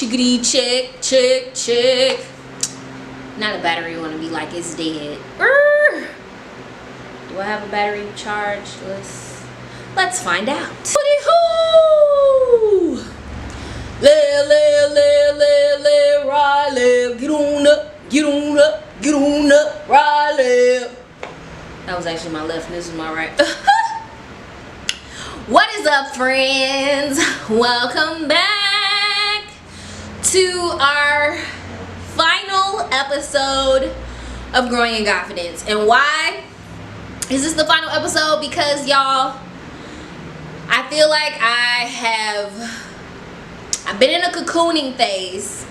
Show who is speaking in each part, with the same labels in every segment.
Speaker 1: Chickadee check, check, check. Not a battery want to be like it's dead. Urgh. Do I have a battery charge? Let's find out. Hoo! Le, Riley. Get on up, get on up, get on up, Riley. That was actually my left and this is my right. What is up, friends? Welcome back to our final episode of Growing in Godfidence. And why is this the final episode? Because y'all, I feel like I've been in a cocooning phase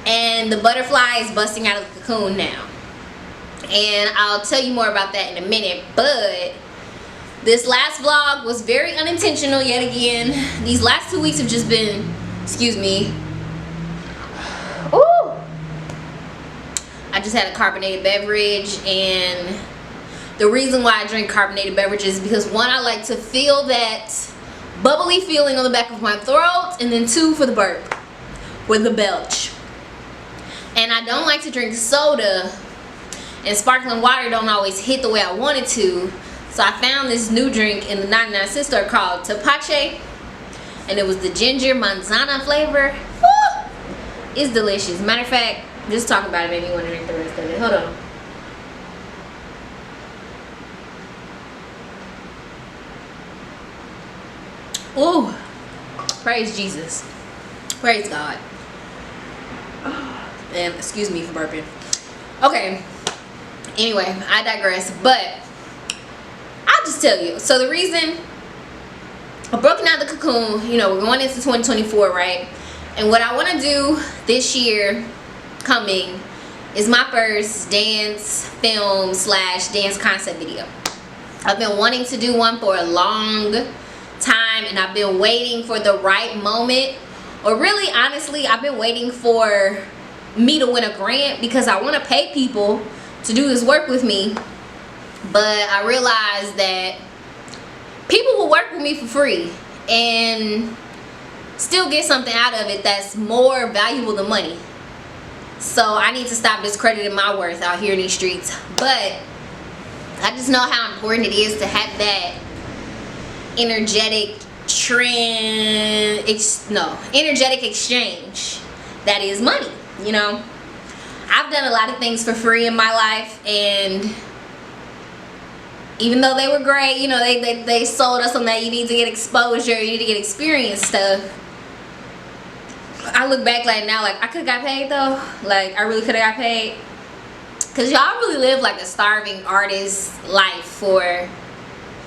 Speaker 1: and the butterfly is busting out of the cocoon now. And I'll tell you more about that in a minute, but this last vlog was very unintentional yet again. These last 2 weeks have just been, excuse me. Ooh. I just had a carbonated beverage, and the reason why I drink carbonated beverages is because one, I like to feel that bubbly feeling on the back of my throat, and then two, for the burp, with the belch. And I don't like to drink soda, and sparkling water don't always hit the way I want it to. So I found this new drink in the 99-cent store called Tepache, and it was the ginger manzana flavor. Woo! It's delicious. Matter of fact, just talking about it made me want to drink the rest of it. Hold on. Ooh, praise Jesus. Praise God. And excuse me for burping. Okay, anyway, I digress, but I'll just tell you. So the reason I've broken out the cocoon, you know, we're going into 2024, right? And what I want to do this year coming is my first dance film / dance concept video. I've been wanting to do one for a long time, and I've been waiting for the right moment, or really honestly I've been waiting for me to win a grant, because I want to pay people to do this work with me, but I realized that people will work with me for free and still get something out of it that's more valuable than money. So I need to stop discrediting my worth out here in these streets. But I just know how important it is to have that energetic energetic exchange that is money. You know, I've done a lot of things for free in my life, and even though they were great, you know, they sold us on that you need to get exposure, you need to get experience stuff. I look back like now, like I could have got paid though. Like I really could have got paid, because y'all really live like a starving artist life for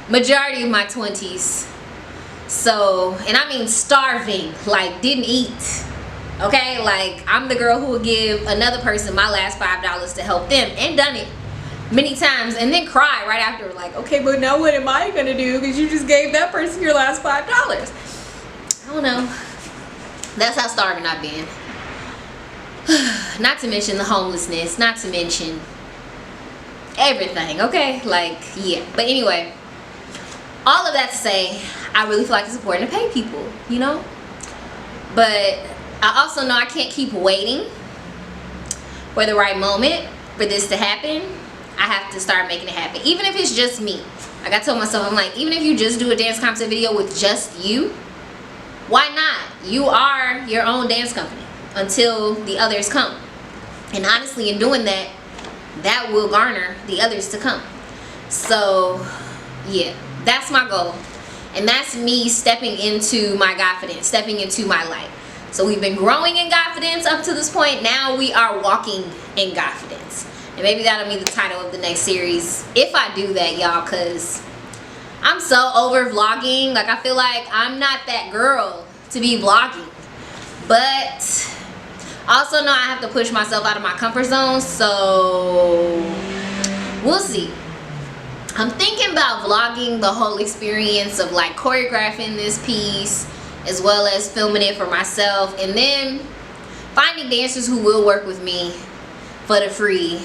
Speaker 1: majority of my 20s. So, and I mean starving, like didn't eat. Okay, like I'm the girl who would give another person my last $5 to help them, and done it many times, and then cry right after, like, okay, but now what am I gonna do, because you just gave that person your last $5. I don't know. That's how starving I've been. Not to mention the homelessness, not to mention everything. Okay, like, yeah. But anyway, all of that to say, I really feel like it's important to pay people, you know. But I also know I can't keep waiting for the right moment for this to happen. I have to start making it happen, even if it's just me. Like I told myself, I'm like, even if you just do a dance concept video with just you, why not? You are your own dance company until the others come. And honestly, in doing that, that will garner the others to come. So yeah, that's my goal. And that's me stepping into my Godfidence, stepping into my light. So we've been growing in Godfidence up to this point. Now we are walking in Godfidence. And maybe that'll be the title of the next series, if I do that, y'all, because I'm so over vlogging. Like, I feel like I'm not that girl to be vlogging. But I also know I have to push myself out of my comfort zone, so we'll see. I'm thinking about vlogging the whole experience of like choreographing this piece, as well as filming it for myself, and then finding dancers who will work with me for the free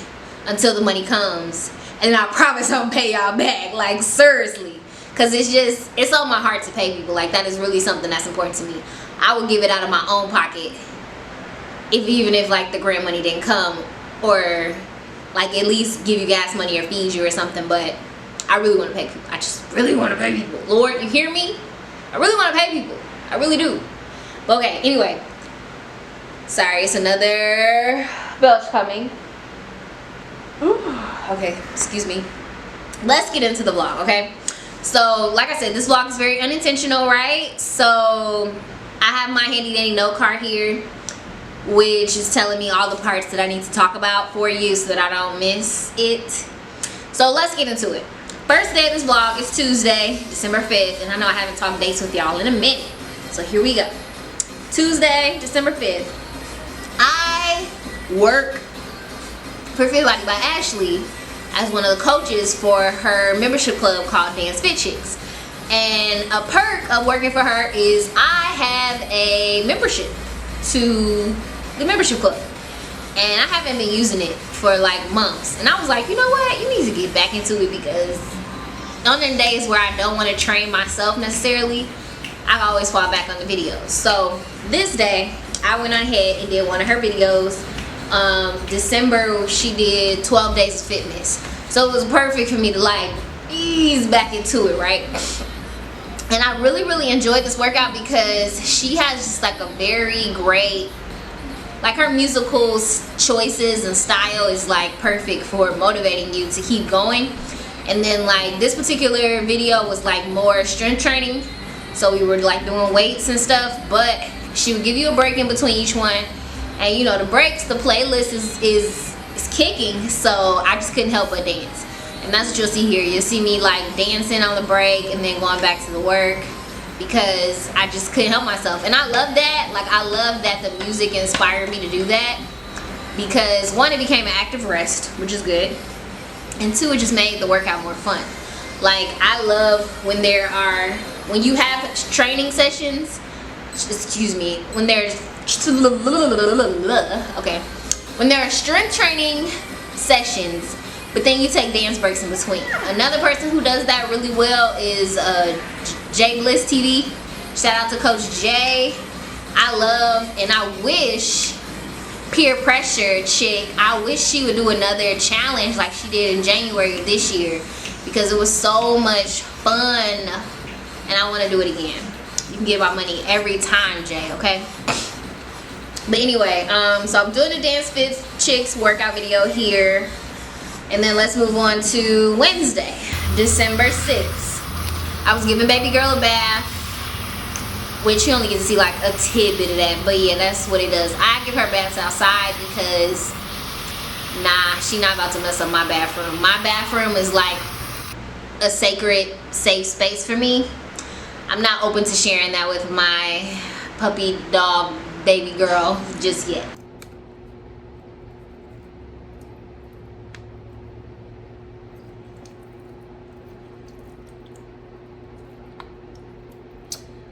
Speaker 1: until the money comes, and I promise I'll pay y'all back, like seriously, because it's on my heart to pay people. Like that is really something that's important to me. I would give it out of my own pocket even if like the grant money didn't come, or like at least give you gas money or feed you or something. But I really want to pay people. I just really want to pay people. Lord, you hear me? I really want to pay people. I really do. But okay, anyway. Sorry, it's another belch coming. Okay, excuse me. Let's get into the vlog, okay? So, like I said, this vlog is very unintentional, right? So, I have my handy dandy note card here, which is telling me all the parts that I need to talk about for you so that I don't miss it. So, let's get into it. First day of this vlog is Tuesday, December 5th, and I know I haven't talked dates with y'all in a minute. So, here we go. Tuesday, December 5th. I work for Fit Body by Ashley as one of the coaches for her membership club called Dance Fit Chicks. And a perk of working for her is I have a membership to the membership club. And I haven't been using it for like months. And I was like, you know what? You need to get back into it, because on the days where I don't want to train myself necessarily, I always fall back on the videos. So this day, I went ahead and did one of her videos. December, she did 12 days of fitness. So it was perfect for me to like ease back into it, right? And I really, really enjoyed this workout because she has just like a very great, like her musical choices and style is like perfect for motivating you to keep going. And then like this particular video was like more strength training. So we were like doing weights and stuff, but she would give you a break in between each one. And you know, the breaks, the playlist is kicking, so I just couldn't help but dance. And that's what you'll see here. You'll see me like dancing on the break and then going back to the work, because I just couldn't help myself. And I love that. Like, I love that the music inspired me to do that, because one, it became an active rest, which is good, and two, it just made the workout more fun. Like, I love when you have training sessions, excuse me, when there are strength training sessions, but then you take dance breaks in between. Another person who does that really well is J Bliss TV. Shout out to Coach J. I love, and I wish, Peer Pressure Chick, I wish she would do another challenge like she did in January of this year, because it was so much fun, and I want to do it again. You can give out money every time, Jay, okay? But anyway, so I'm doing the Dance Fit Chicks workout video here. And then let's move on to Wednesday, December 6th. I was giving baby girl a bath, which you only get to see like a tidbit of that. But yeah, that's what it does. I give her baths outside because, nah, she not about to mess up my bathroom. My bathroom is like a sacred, safe space for me. I'm not open to sharing that with my puppy dog baby girl just yet.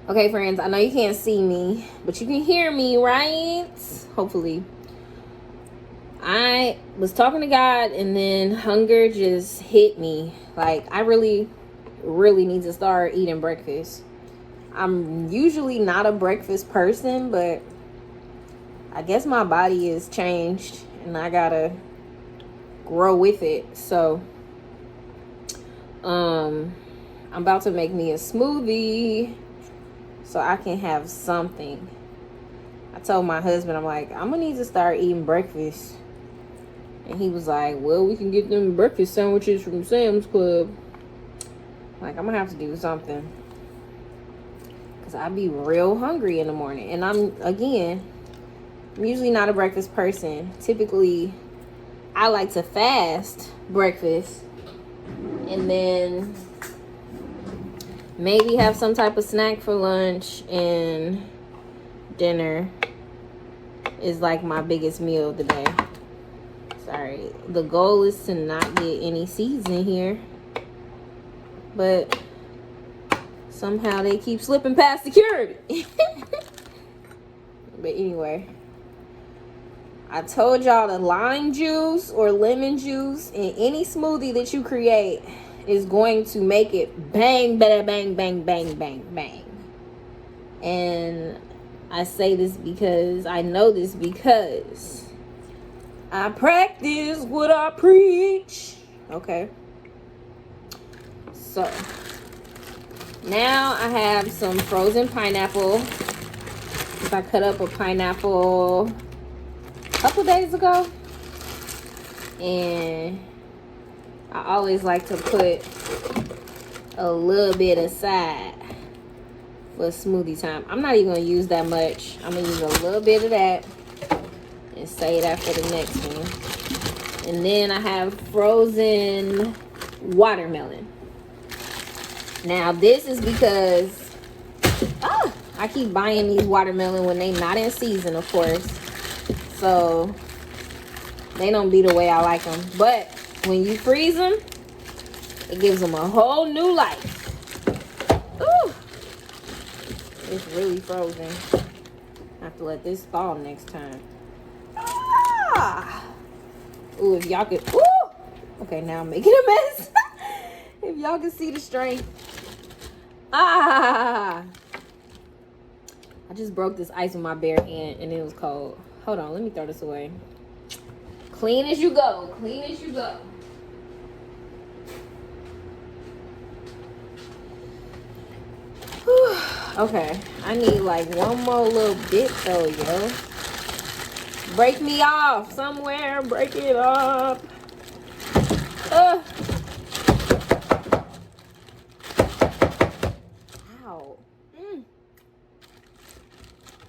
Speaker 1: Okay, friends, I know you can't see me, but you can hear me, right? Hopefully. I was talking to God, and then hunger just hit me. Like, I really need to start eating breakfast. I'm usually not a breakfast person, but I guess my body is changed and I gotta grow with it. So I'm about to make me a smoothie so I can have something. I told my husband, I'm like, I'm gonna need to start eating breakfast. And he was like, well, we can get them breakfast sandwiches from Sam's Club. Like, I'm gonna have to do something, because I be real hungry in the morning. And I'm usually not a breakfast person. Typically, I like to fast breakfast and then maybe have some type of snack for lunch, and dinner is like my biggest meal of the day. Sorry, the goal is to not get any seeds in here, but somehow they keep slipping past security. But anyway, I told y'all the lime juice or lemon juice in any smoothie that you create is going to make it bang, bada, bang, bang, bang, bang, bang. And I say this because I know this because I practice what I preach. Okay. So now I have some frozen pineapple. I cut up a pineapple a couple days ago. And I always like to put a little bit aside for smoothie time. I'm not even going to use that much. I'm going to use a little bit of that and save that for the next one. And then I have frozen watermelon. Now this is because I keep buying these watermelon when they not in season, of course. So they don't be the way I like them. But when you freeze them, it gives them a whole new life. Ooh. It's really frozen. I have to let this thaw next time. Ooh, if y'all could. Ooh. Okay, now I'm making a mess. If y'all can see the strength. I just broke this ice with my bare hand and it was cold. Hold on, let me throw this away. Clean as you go. Clean as you go. Whew. Okay, I need like one more little bit though, yo. Break me off somewhere. Break it up. Ow.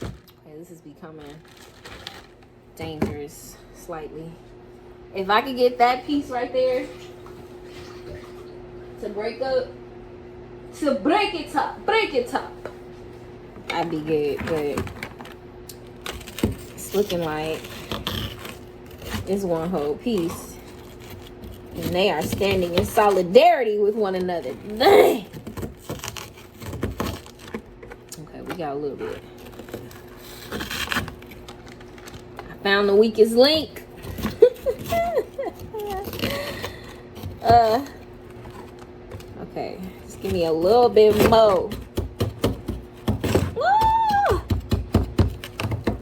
Speaker 1: Okay, this is becoming dangerous slightly. If I could get that piece right there to break up, to break it up, I'd be good. But it's looking like it's one whole piece, and they are standing in solidarity with one another. Dang. Okay, we got a little bit. I found the weakest link. Okay, just give me a little bit more. Ah!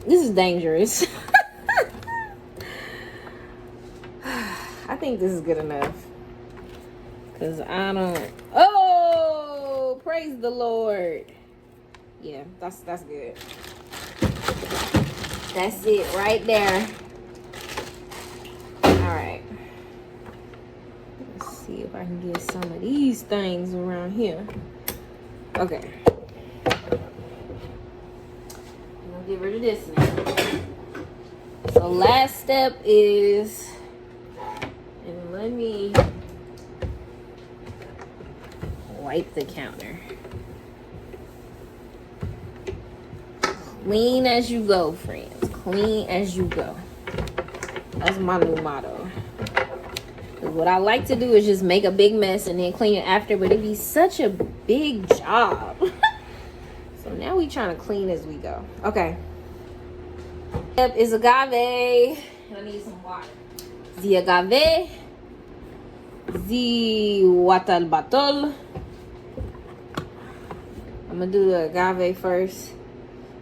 Speaker 1: This is dangerous. I think this is good enough. Cause I don't. Oh, praise the Lord. Yeah, that's good. That's it right there. All right. Let's see if I can get some of these things around here. Okay. I'm gonna get rid of this now. So last step is, and let me wipe the counter. Clean as you go, friends. Clean as you go. That's my new motto. Because what I like to do is just make a big mess and then clean it after, but it'd be such a big job. So now we trying to clean as we go. Okay. Step is agave. I need some water. The agave. The water bottle. I'm going to do the agave first.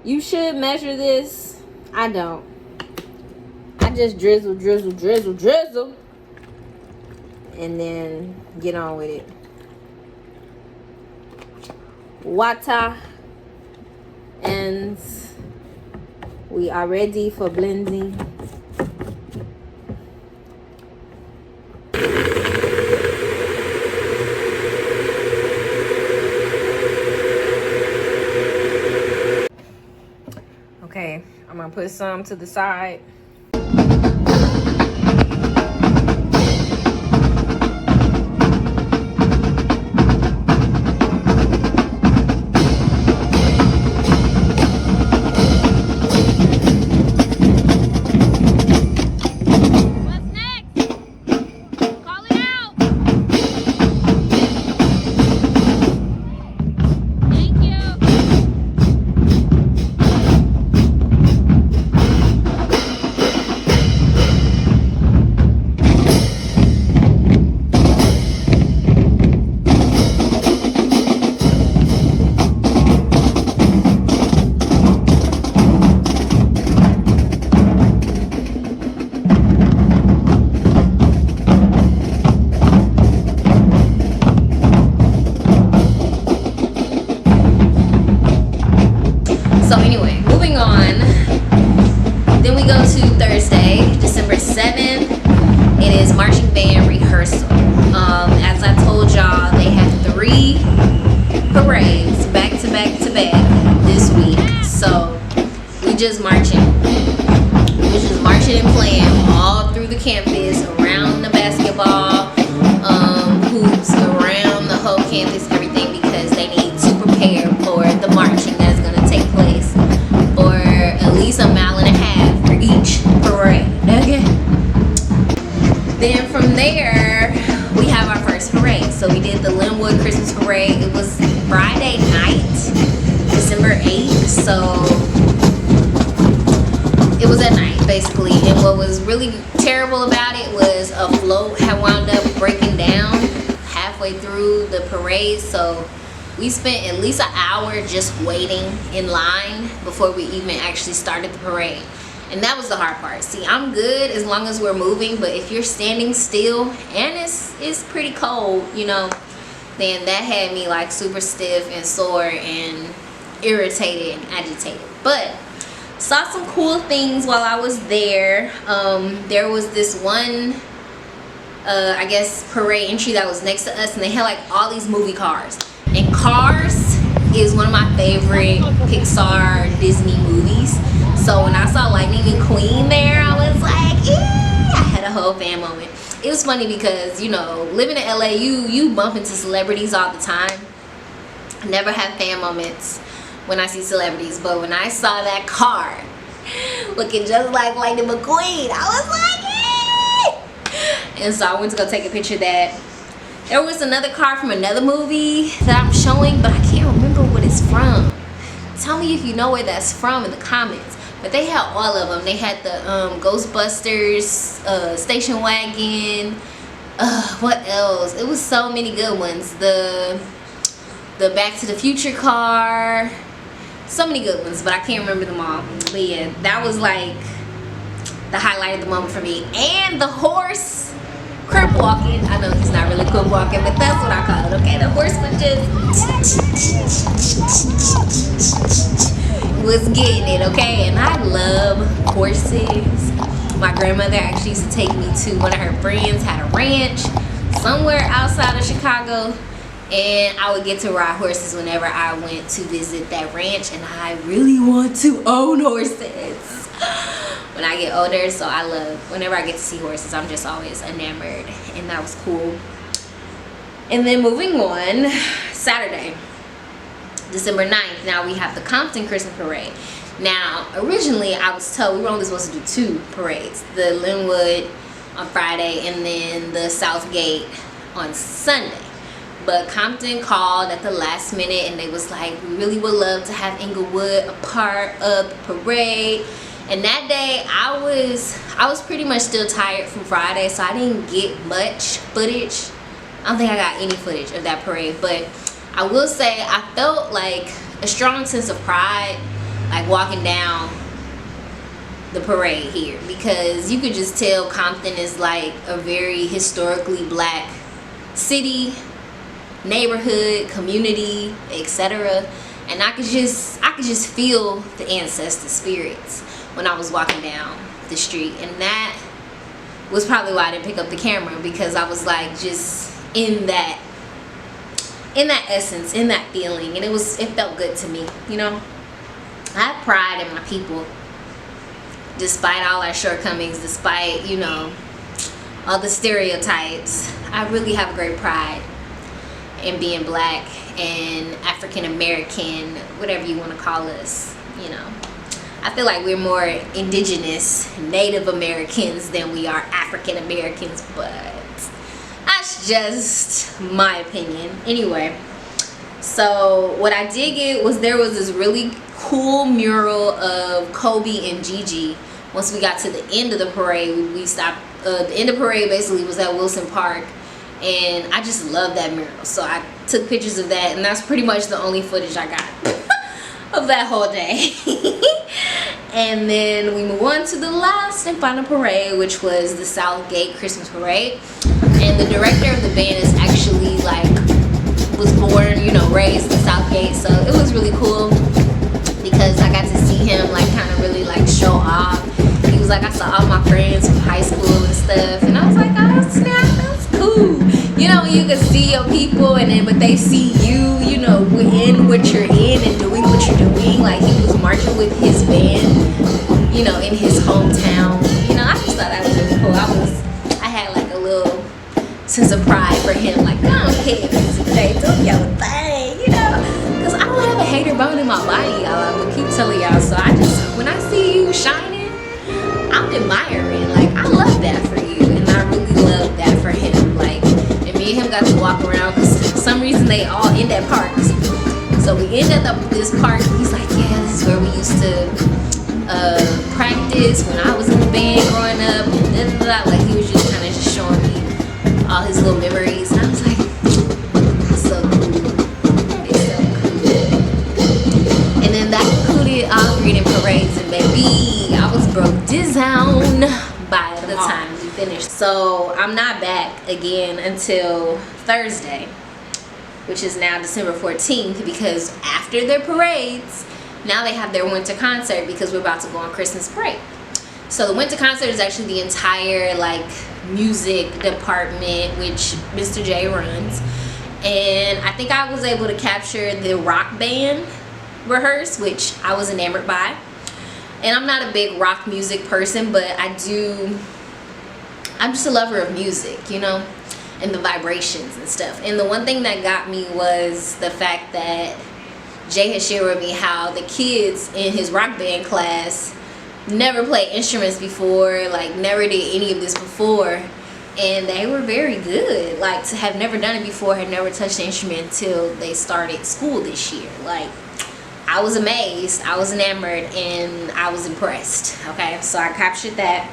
Speaker 1: You should measure this. I don't. I just drizzle. And then get on with it. Water. And we are ready for blending. Okay, I'm gonna put some to the side. just marching. We was just marching and playing all through the campus, around the basketball hoops, around the whole campus, everything, because they need to prepare for the marching that's going to take place for at least a mile and a half for each parade. Okay. Then from there, we have our first parade. So we did the Linwood Christmas parade. It was Friday night, December 8th. So it was at night, basically. And what was really terrible about it was a float had wound up breaking down halfway through the parade. So we spent at least an hour just waiting in line before we even actually started the parade. And that was the hard part. See, I'm good as long as we're moving, but if you're standing still and it's pretty cold, you know, then that had me like super stiff and sore and irritated and agitated. But saw some cool things while I was there. There was this one I guess parade entry that was next to us, and they had like all these movie cars. And Cars is one of my favorite Pixar Disney movies. So when I saw Lightning McQueen there, I was like, yeah, I had a whole fan moment. It was funny because, you know, living in LA, you bump into celebrities all the time. I never have fan moments when I see celebrities, but when I saw that car looking just like Lightning McQueen, I was like, yeah. And so I went to go take a picture of that. There was another car from another movie that I'm showing, but I can't remember what it's from. Tell me if you know where that's from in the comments. But they had all of them. They had the Ghostbusters, station wagon. What else? It was so many good ones. The Back to the Future car. So many good ones, but I can't remember them all. But yeah, that was like the highlight of the moment for me. And the horse crib walking. I know he's not really crib walking, but that's what I call it. Okay, the horse was getting it, okay? And I love horses. My grandmother actually used to take me to one of her friends, had a ranch somewhere outside of Chicago, and I would get to ride horses whenever I went to visit that ranch, and I really want to own horses when I get older. So I love, whenever I get to see horses, I'm just always enamored, and that was cool. And then moving on, Saturday, December 9th, now we have the Compton Christmas Parade. Now, originally I was told we were only supposed to do 2 parades. The Linwood on Friday and then the Southgate on Sunday. But Compton called at the last minute and they was like, we really would love to have Inglewood a part of the parade. And that day I was pretty much still tired from Friday, so I didn't get much footage. I don't think I got any footage of that parade, but I will say I felt like a strong sense of pride, like walking down the parade here, because you could just tell Compton is like a very historically black city, neighborhood, community, etc. And I could just feel the ancestor spirits when I was walking down the street, and that was probably why I didn't pick up the camera, because I was like just in that essence, in that feeling, and it felt good to me, you know. I have pride in my people, despite all our shortcomings, despite, you know, all the stereotypes. I really have great pride in being black and African American, whatever you want to call us, you know. I feel like we're more indigenous Native Americans than we are African Americans, but that's just my opinion. Anyway, so what I did get was there was this really cool mural of Kobe and Gigi. Once we got to the end of the parade, we stopped. The end of the parade basically was at Wilson Park, and I just love that mural. So I took pictures of that, and that's pretty much the only footage I got of that whole day. And then we move on to the last and final parade, which was the Southgate Christmas Parade. And the director of the band is actually like was born, you know, raised in Southgate, so it was really cool because I got to see him like kind of really like show off. He was like, I saw all my friends from high school and stuff, and I was like, oh snap, that's cool. You know, you can see your people, and then but they see you know, in what you're in and doing what you're doing. Like he was marching with his band his hometown. You know, I just thought that was really cool. I had like a little sense of pride for him. Like, I don't care if it's today, do your thing, you know? Because I don't have a hater bone in my body, y'all. I'm gonna keep telling y'all. So when I see you shining, I'm admiring. Like, I love that for you. And I really love that for him. Like, and me and him got to walk around because for some reason they all end at parks. So we ended up at this park. He's like, yeah, this is where we used to practice when I was in the band growing up. And like, he was just kind of just showing me all his little memories. And I was like, that's so cool. That is so cool. And then that concluded our greeting parades. And baby, I was broke down by the time we finished. So I'm not back again until Thursday, which is now December 14th, because after their parades, now they have their winter concert because we're about to go on Christmas break. So the winter concert is actually the entire like music department, which Mr. J runs. And I think I was able to capture the rock band rehearse, which I was enamored by. And I'm not a big rock music person, but I'm just a lover of music, you know, and the vibrations and stuff. And the one thing that got me was the fact that Jay had shared with me how the kids in his rock band class never played instruments before, like never did any of this before, and they were very good. Like, to have never done it before, had never touched an instrument until they started school this year. Like, I was amazed, I was enamored, and I was impressed. Okay, so I captured that.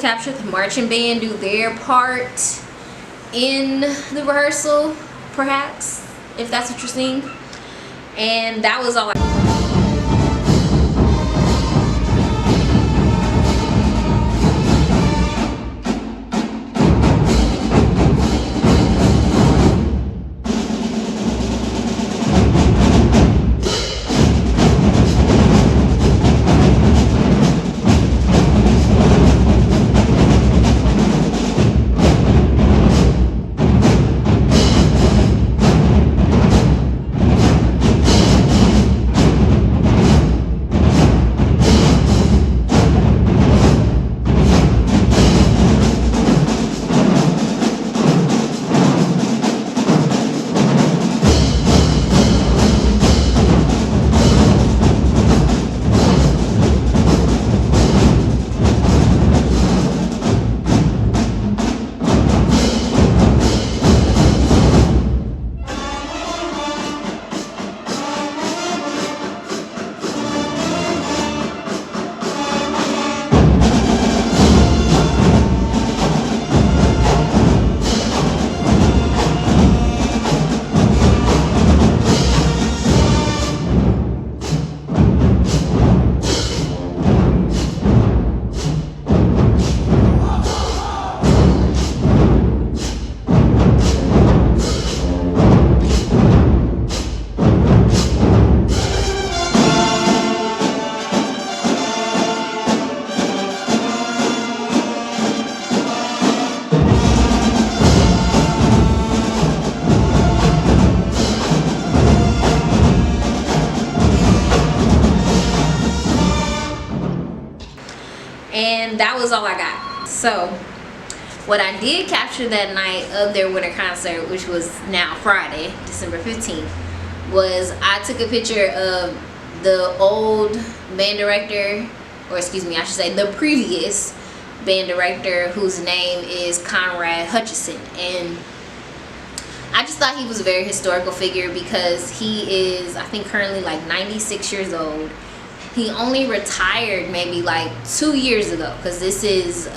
Speaker 1: Capture the marching band do their part in the rehearsal, perhaps, if that's what you're seeing. And that was all I and that was all I got. So what I did capture that night of their winter concert, which was now Friday, December 15th, was I took a picture of the old band director, or excuse me, I should say the previous band director, whose name is Conrad Hutchison. And I just thought he was a very historical figure because he is, I think, currently like 96 years old. he only retired maybe like 2 years ago, because this is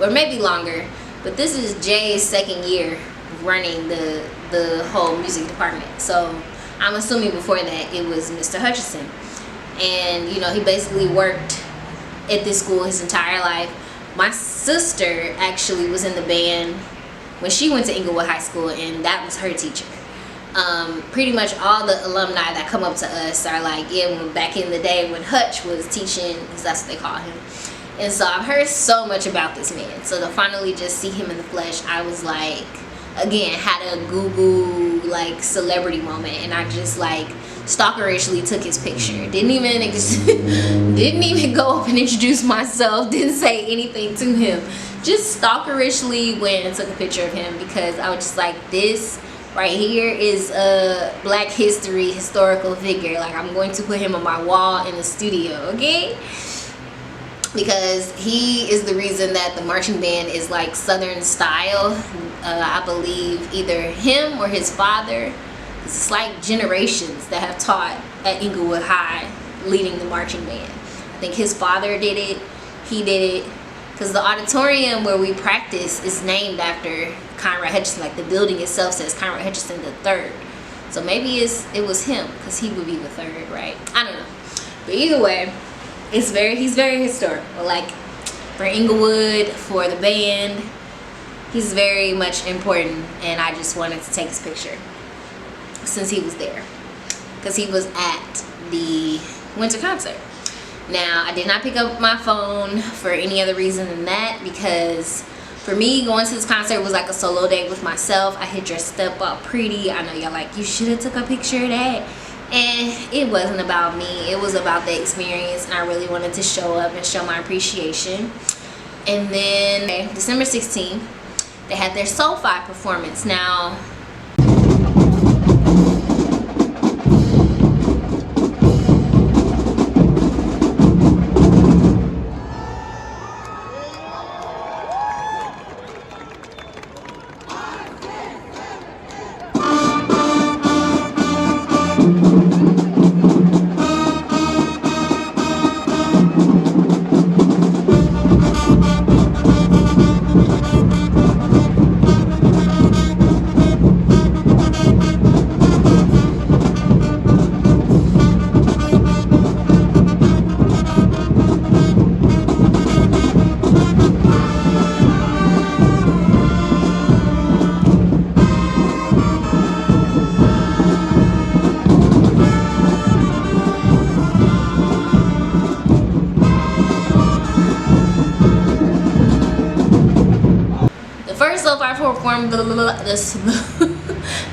Speaker 1: or maybe longer, but this is Jay's second year running the whole music department. So I'm assuming before that it was Mr. Hutchinson. And you know, he basically worked at this school his entire life. My sister actually was in the band when she went to Inglewood High School, and that was her teacher. Pretty much all the alumni that come up to us are like, yeah, when back in the day when Hutch was teaching, because that's what they call him. And so I've heard so much about this man. So to finally just see him in the flesh, I was like, again, had a Google like celebrity moment, and I just like stalkerishly took his picture. Didn't even go up and introduce myself. Didn't say anything to him. Just stalkerishly went and took a picture of him, because I was just like, this right here is a Black history historical figure. Like, I'm going to put him on my wall in the studio, okay? Because he is the reason that the marching band is like Southern style. I believe either him or his father. It's like generations that have taught at Inglewood High leading the marching band. I think his father did it, he did it, because the auditorium where we practice is named after Conrad Hutchinson. Like, the building itself says Conrad Hutchinson III. So maybe it was him, because he would be the third, right? I don't know. But either way, he's very historical. Like, for Inglewood, for the band, he's very much important, and I just wanted to take his picture since he was there, because he was at the winter concert. Now, I did not pick up my phone for any other reason than that, because for me, going to this concert was like a solo day with myself. I had dressed up all pretty. I know y'all like, you should have took a picture of that. And it wasn't about me. It was about the experience, and I really wanted to show up and show my appreciation. And then December 16th, they had their SoFi performance. Now,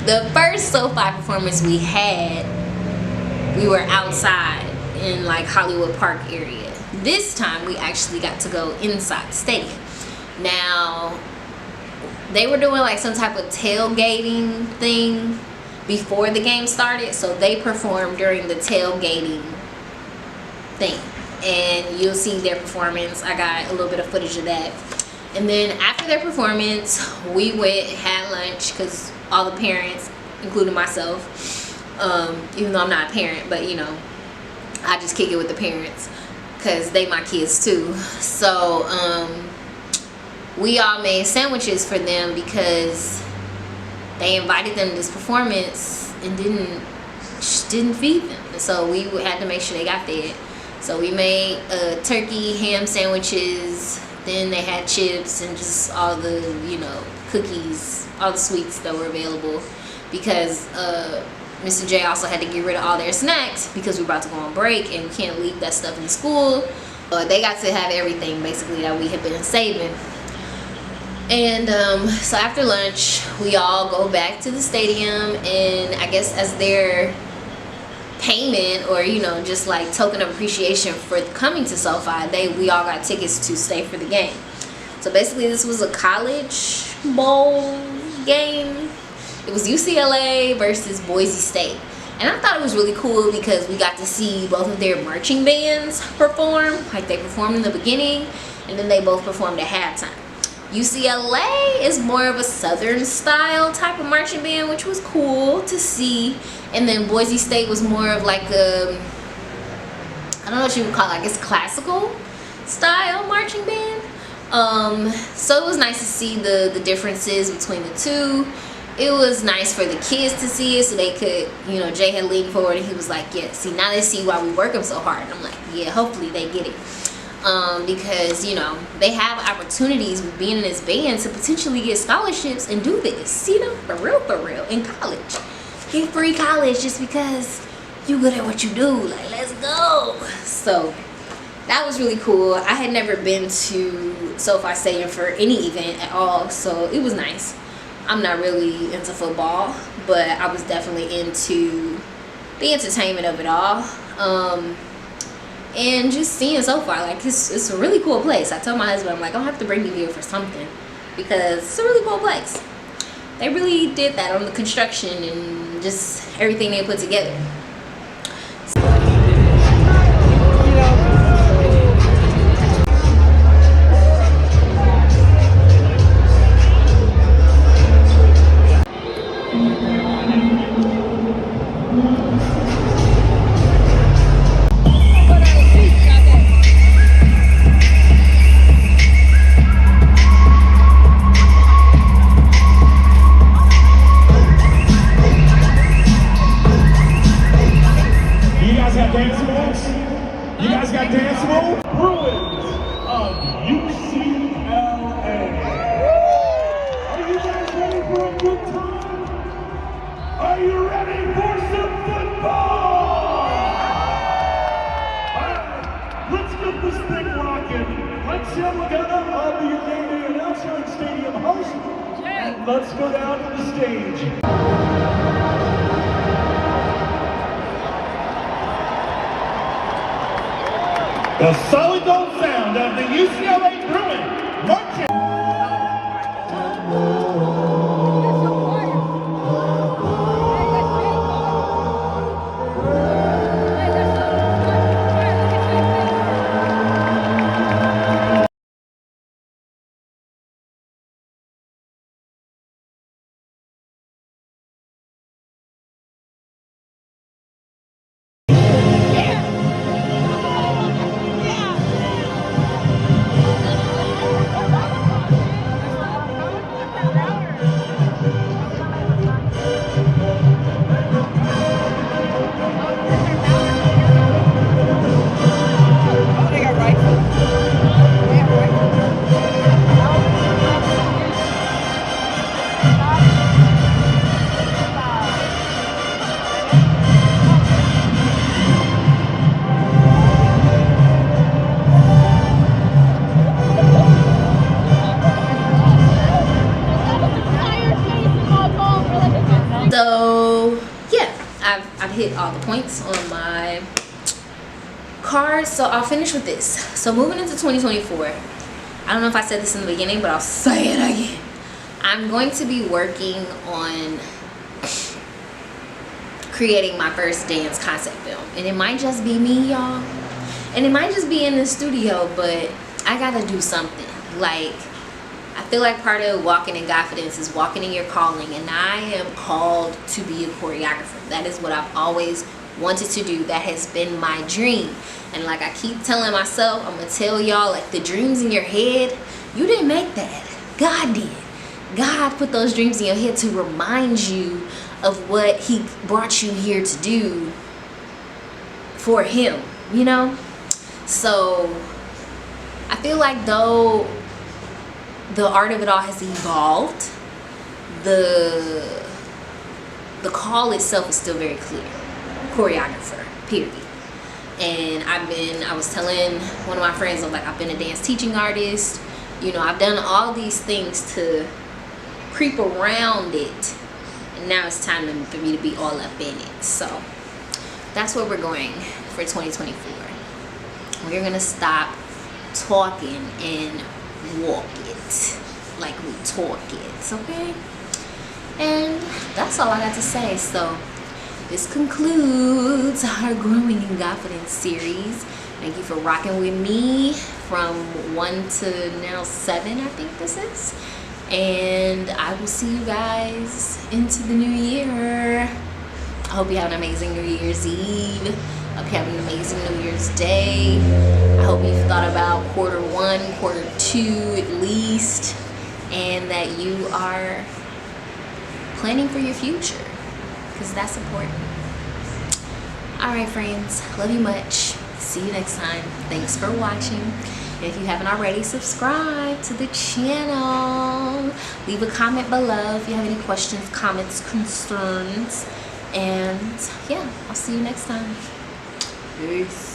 Speaker 1: the first SoFi performance we had, we were outside in like Hollywood Park area. This time we actually got to go inside the stadium. Now, they were doing like some type of tailgating thing before the game started, so they performed during the tailgating thing, and you'll see their performance. I got a little bit of footage of that. And then after their performance, we went, had lunch, because all the parents, including myself, even though I'm not a parent, but you know, I just kick it with the parents, because they my kids too. So we all made sandwiches for them, because they invited them to this performance and didn't feed them. And so we had to make sure they got fed. So we made turkey, ham sandwiches. Then they had chips and just all the, you know, cookies, all the sweets that were available, because Mr. J also had to get rid of all their snacks, because we're about to go on break and we can't leave that stuff in school. They got to have everything basically that we had been saving. And so after lunch, we all go back to the stadium, and I guess as their payment, or you know, just like token of appreciation for coming to SoFi, we all got tickets to stay for the game. So basically, this was a college bowl game. It was UCLA versus Boise State, and I thought it was really cool because we got to see both of their marching bands perform. Like, they performed in the beginning, and then they both performed at halftime. UCLA is more of a Southern style type of marching band, which was cool to see. And then Boise State was more of like a I don't know what you would call it, I guess classical style marching band. So it was nice to see the differences between the two. It was nice for the kids to see it so they could, you know, Jay had leaned forward and he was like, yeah, see, now they see why we work them so hard. And I'm like, yeah, hopefully they get it. Because, you know, they have opportunities with being in this band to potentially get scholarships and do this, you know, for real, in college. Get free college just because you good at what you do. Like, let's go. So that was really cool. I had never been to SoFi Stadium for any event at all, so it was nice. I'm not really into football, but I was definitely into the entertainment of it all. And just seeing SoFi, like it's a really cool place. I told my husband, I'm like, I'll have to bring you here for something because it's a really cool place. They really did that on the construction and just everything they put together.
Speaker 2: Let's go down to the stage. The solid gold sound of the UCLA Bruin marching.
Speaker 1: So yeah, I've hit all the points on my card, so I'll finish with this. So moving into 2024, I don't know if I said this in the beginning, but I'll say it again. I'm going to be working on creating my first dance concept film, and it might just be me, y'all, and it might just be in the studio, but I gotta do something. Like, I feel like part of walking in Godfidence is walking in your calling, and I am called to be a choreographer. That is what I've always wanted to do. That has been my dream. And like I keep telling myself, I'm gonna tell y'all, like, the dreams in your head, you didn't make that. God did. God put those dreams in your head to remind you of what he brought you here to do for him, you know? So I feel like though the art of it all has evolved, the call itself is still very clear. Choreographer, period. And I was telling one of my friends, I'm like, I've been a dance teaching artist. You know, I've done all these things to creep around it. And now it's time for me to be all up in it. So that's where we're going for 2024. We're gonna stop talking and walk it like we talk it, okay? And that's all I got to say. So this concludes our Growing in Godfidence series. Thank you for rocking with me from 1 to now 7, I think this is. And I will see you guys into the new year. I hope you have an amazing New Year's Eve. I hope you have an amazing New Year's Day. I hope you've thought about quarter 1, quarter 2 at least, and that you are planning for your future, because that's important. Alright friends, love you much. See you next time. Thanks for watching. And if you haven't already, subscribe to the channel. Leave a comment below if you have any questions, comments, concerns. And yeah, I'll see you next time. Peace.